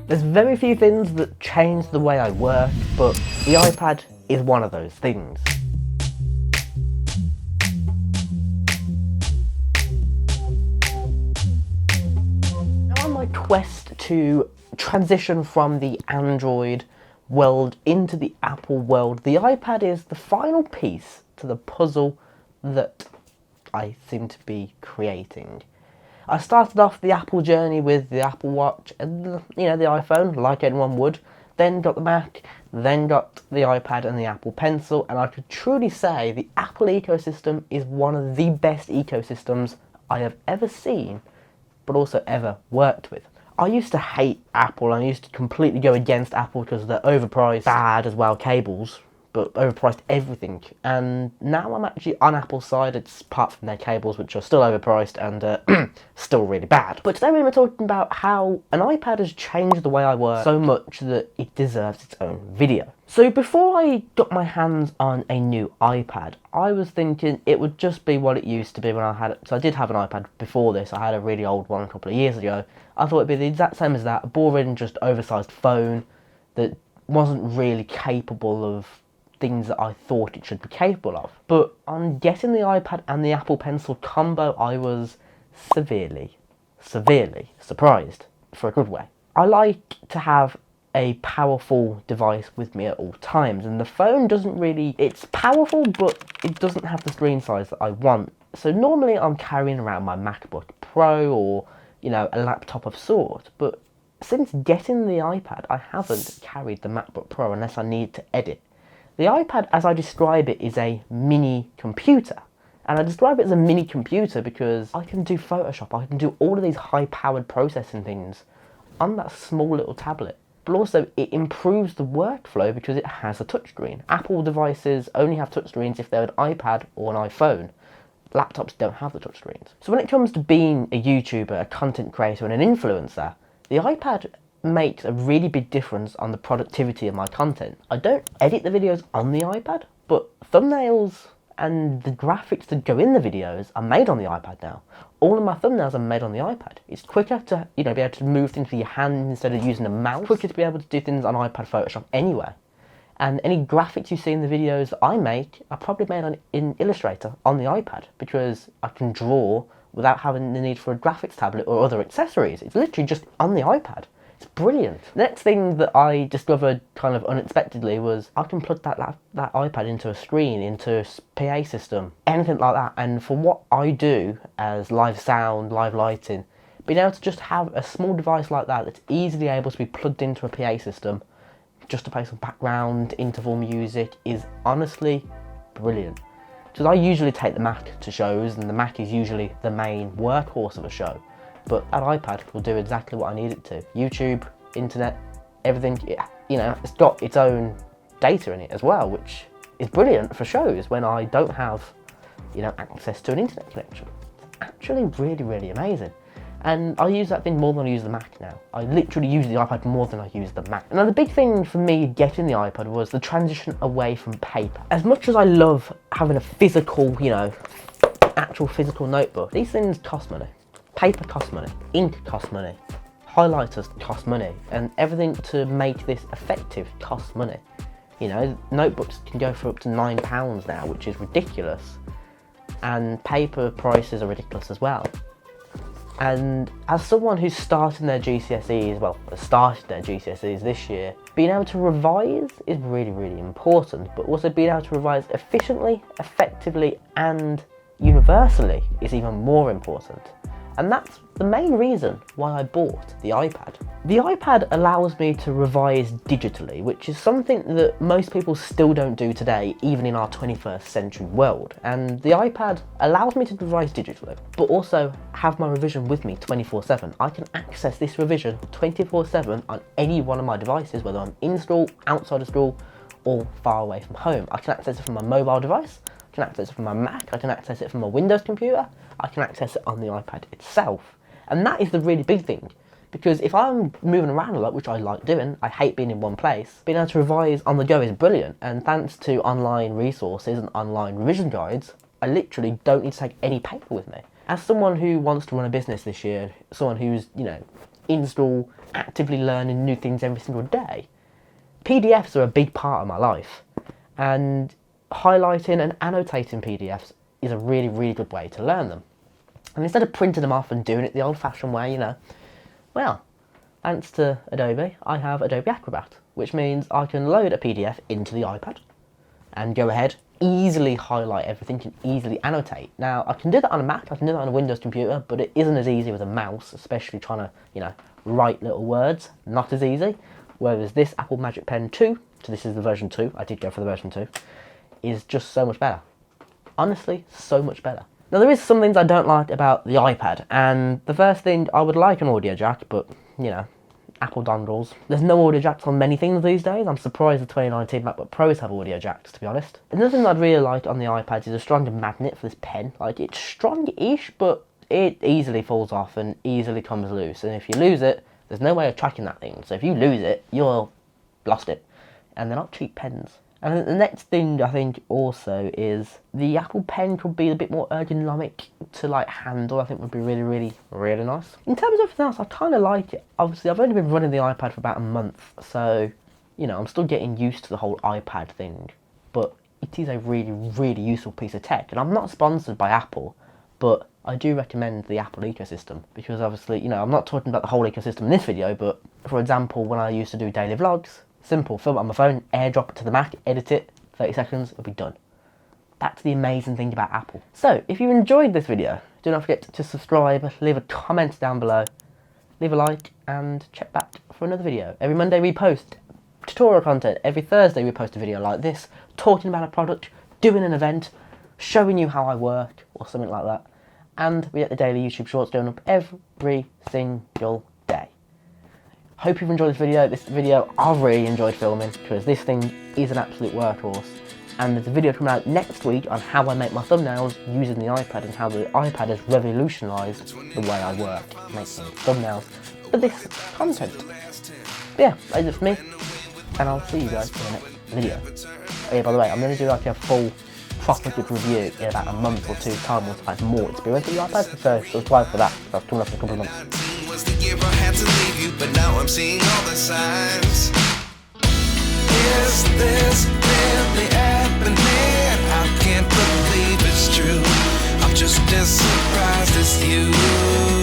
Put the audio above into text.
There's very few things that change the way I work, but the iPad is one of those things. Now on my quest to transition from the Android world into the Apple world, the iPad is the final piece to the puzzle that I seem to be creating. I started off the Apple journey with the Apple Watch and the iPhone, like anyone would, then got the Mac, then got the iPad and the Apple Pencil, and I could truly say the Apple ecosystem is one of the best ecosystems I have ever seen, but also ever worked with. I used to hate Apple, and I used to completely go against Apple because they're overpriced, bad as well, cables, but overpriced everything. And now I'm actually on Apple's side, it's apart from their cables, which are still overpriced and still really bad. But today we're going to be talking about how an iPad has changed the way I work so much that it deserves its own video. So before I got my hands on a new iPad, I was thinking it would just be what it used to be when I had it. So I did have an iPad before this. I had a really old one a couple of years ago. I thought it'd be the exact same as that, a boring, just oversized phone that wasn't really capable of things that I thought it should be capable of. But on getting the iPad and the Apple Pencil combo, I was severely surprised, for a good way. I like to have a powerful device with me at all times, and the phone doesn't really, it's powerful, but it doesn't have the screen size that I want. So normally I'm carrying around my MacBook Pro or, a laptop of sort, but since getting the iPad, I haven't carried the MacBook Pro unless I need to edit. The iPad, as I describe it, is a mini computer. And I describe it as a mini computer because I can do Photoshop, I can do all of these high-powered processing things on that small little tablet. But also, it improves the workflow because it has a touchscreen. Apple devices only have touchscreens if they're an iPad or an iPhone. Laptops don't have the touchscreens. So when it comes to being a YouTuber, a content creator and an influencer, the iPad makes a really big difference on the productivity of my content. I don't edit the videos on the iPad, but thumbnails and the graphics that go in the videos are made on the iPad now. All of my thumbnails are made on the iPad. It's quicker to be able to move things with your hand instead of using a mouse. Quicker to be able to do things on iPad Photoshop anyway. And any graphics you see in the videos that I make are probably made in Illustrator on the iPad because I can draw without having the need for a graphics tablet or other accessories. It's literally just on the iPad. It's brilliant. The next thing that I discovered kind of unexpectedly was I can plug that iPad into a screen, into a PA system, anything like that. And for what I do as live sound, live lighting, being able to just have a small device like that that's easily able to be plugged into a PA system just to play some background interval music is honestly brilliant. Because I usually take the Mac to shows, and the Mac is usually the main workhorse of a show. But that iPad will do exactly what I need it to. YouTube, internet, everything, it's got its own data in it as well, which is brilliant for shows when I don't have, access to an internet connection. It's actually really, really amazing. And I use that thing more than I use the Mac now. I literally use the iPad more than I use the Mac. Now the big thing for me getting the iPad was the transition away from paper. As much as I love having a physical, actual physical notebook, these things cost money. Paper costs money, ink costs money, highlighters cost money, and everything to make this effective costs money. Notebooks can go for up to £9 now, which is ridiculous, and paper prices are ridiculous as well. And as someone who's started their GCSEs this year, being able to revise is really, really important, but also being able to revise efficiently, effectively, and universally is even more important. And that's the main reason why I bought the iPad. The iPad allows me to revise digitally, which is something that most people still don't do today, even in our 21st century world. And the iPad allows me to revise digitally, but also have my revision with me 24/7. I can access this revision 24/7 on any one of my devices, whether I'm in school, outside of school, or far away from home. I can access it from my mobile device, I can access it from my Mac, I can access it from my Windows computer, I can access it on the iPad itself. And that is the really big thing, because if I'm moving around a lot, which I like doing, I hate being in one place, being able to revise on the go is brilliant. And thanks to online resources and online revision guides, I literally don't need to take any paper with me. As someone who wants to run a business this year, someone who's, in school, actively learning new things every single day, PDFs are a big part of my life. And highlighting and annotating PDFs is a really, really good way to learn them. And instead of printing them off and doing it the old-fashioned way, well, thanks to Adobe, I have Adobe Acrobat, which means I can load a PDF into the iPad and go ahead, easily highlight everything, and easily annotate. Now, I can do that on a Mac, I can do that on a Windows computer, but it isn't as easy with a mouse, especially trying to, write little words, not as easy. Whereas this Apple Magic Pen 2, so this is the version 2, I did go for the version 2, is just so much better. Honestly, so much better. Now, there is some things I don't like about the iPad, and the first thing, I would like an audio jack, but, Apple dongles. There's no audio jacks on many things these days. I'm surprised the 2019 MacBook Pros have audio jacks, to be honest. Another thing I'd really like on the iPad is a stronger magnet for this pen. Like, it's strong-ish, but it easily falls off and easily comes loose, and if you lose it, there's no way of tracking that thing. So if you lose it, you'll lost it. And they're not cheap pens. And the next thing I think also is the Apple Pen could be a bit more ergonomic to handle. I think would be really, really, really nice. In terms of everything else, I kind of like it. Obviously, I've only been running the iPad for about a month, so I'm still getting used to the whole iPad thing. But it is a really, really useful piece of tech. And I'm not sponsored by Apple, but I do recommend the Apple ecosystem because obviously, I'm not talking about the whole ecosystem in this video, but for example, when I used to do daily vlogs, simple, film it on my phone, airdrop it to the Mac, edit it, 30 seconds, it'll be done. That's the amazing thing about Apple. So, if you enjoyed this video, do not forget to subscribe, leave a comment down below, leave a like, and check back for another video. Every Monday we post tutorial content. Every Thursday we post a video like this, talking about a product, doing an event, showing you how I work, or something like that. And we get the daily YouTube shorts going up every single day. Hope you've enjoyed this video. This video I've really enjoyed filming because this thing is an absolute workhorse. And there's a video coming out next week on how I make my thumbnails using the iPad and how the iPad has revolutionised the way I work, making thumbnails for this content. But yeah, that's it for me, and I'll see you guys in the next video. Oh yeah, by the way, I'm going to do a full proper good review in about a month or two's time once I've had more experience with the iPad, so subscribe for that. That's coming up in a couple of months. Was the year I had to leave you, but now I'm seeing all the signs. Is this really happening? I can't believe it's true. I'm just as surprised as you.